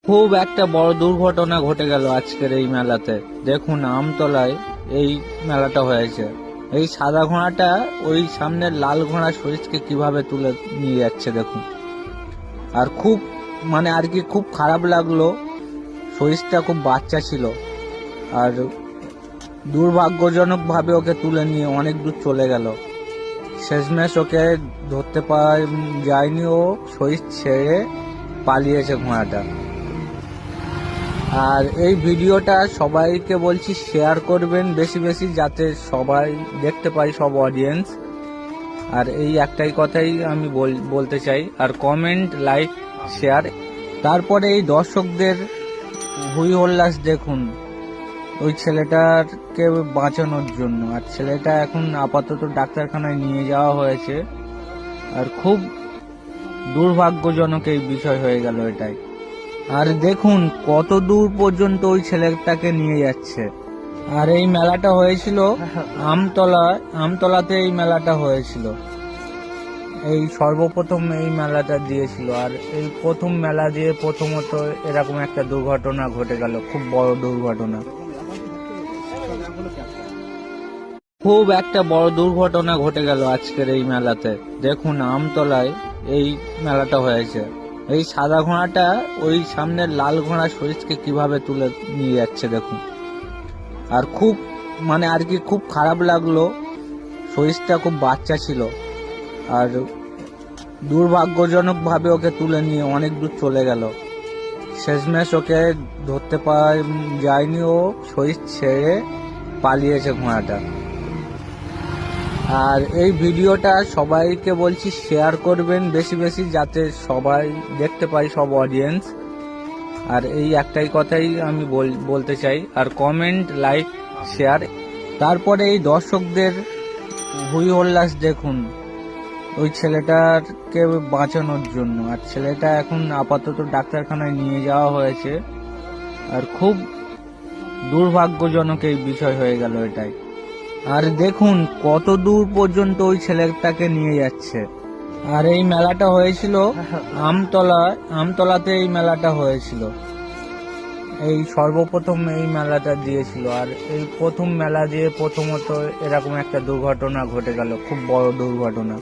খুব একটা বড় দুর্ঘটনা ঘটে গেল আজকের এই মেলাতে। দেখুন আমতলায় এই মেলাটা হয়েছে। এই সাদা ঘোড়াটা ওই সামনের লাল ঘোড়া সরিষকে কিভাবে তুলে নিয়ে যাচ্ছে দেখুন। আর খুব আর কি খুব খারাপ লাগলো, সরিষটা খুব বাচ্চা ছিল আর দুর্ভাগ্যজনক ভাবে ওকে তুলে নিয়ে অনেক দূর চলে গেল। শেষমেশ ওকে ধরতে পারা যায়নি, ও সরিষ ছেড়ে পালিয়েছে ঘোড়াটা। আর এই ভিডিওটা সবাইকে বলছি শেয়ার করবেন বেশি বেশি, যাতে সবাই দেখতে পাই, সব অডিয়েন্স। আর এই একটাই কথাই আমি বলতে চাই। আর কমেন্ট, লাইক, শেয়ার। তারপরে এই দর্শকদের হুই হোল্লাস দেখুন ওই ছেলেটাকে বাঁচানোর জন্য। আর ছেলেটা এখন আপাতত ডাক্তারখানায় নিয়ে যাওয়া হয়েছে। আর খুব দুর্ভাগ্যজনক এই বিষয় হয়ে গেল এটাই। আর দেখুন কত দূর পর্যন্ত ওই ছেলেটাকে নিয়ে যাচ্ছে। আর এই মেলাটা হয়েছিল আমতলাতে এই মেলাটা হয়েছিল। এই সর্বপ্রথম এই মেলাটা দিয়েছিল। আর এই প্রথম মেলা দিয়ে প্রথমত এরকম একটা দুর্ঘটনা ঘটে গেল, খুব বড় দুর্ঘটনা। খুব একটা বড় দুর্ঘটনা ঘটে গেল আজকের এই মেলাতে। দেখুন আমতলায় এই মেলাটা হয়েছে। এই সাদা ঘোড়াটা ওই সামনের লাল ঘোড়া সরিষকে কিভাবে তুলে নিয়ে যাচ্ছে দেখুন। আর খুব আর কি খুব খারাপ লাগলো, সরিষটা খুব বাচ্চা ছিল আর দুর্ভাগ্যজনক ভাবে ওকে তুলে নিয়ে অনেক দূর চলে গেল। শেষমেশ ওকে ধরতে পারা যায়নি, ও সরিষ ছেড়ে পালিয়েছে ঘোড়াটা। আর এই ভিডিওটা সবাইকে বলছি শেয়ার করবেন বেশি বেশি, যাতে সবাই দেখতে পাই, সব অডিয়েন্স। আর এই একটাই কথাই আমি বলতে চাই। আর কমেন্ট, লাইক, শেয়ার। তারপরে এই দর্শকদের হুই হোল্লাস দেখুন ওই ছেলেটাকে বাঁচানোর জন্য। আর ছেলেটা এখন আপাতত ডাক্তারখানায় নিয়ে যাওয়া হয়েছে। আর খুব দুর্ভাগ্যজনক এই বিষয় হয়ে গেল এটাই। আর দেখুন কত দূর পর্যন্ত ওই ছেলেটাকে নিয়ে যাচ্ছে। আর এই মেলাটা হয়েছিল আমতলাতে এই মেলাটা হয়েছিল। এই সর্বপ্রথম এই মেলাটা দিয়েছিল। আর এই প্রথম মেলা দিয়ে প্রথমত এরকম একটা দুর্ঘটনা ঘটে গেল, খুব বড় দুর্ঘটনা।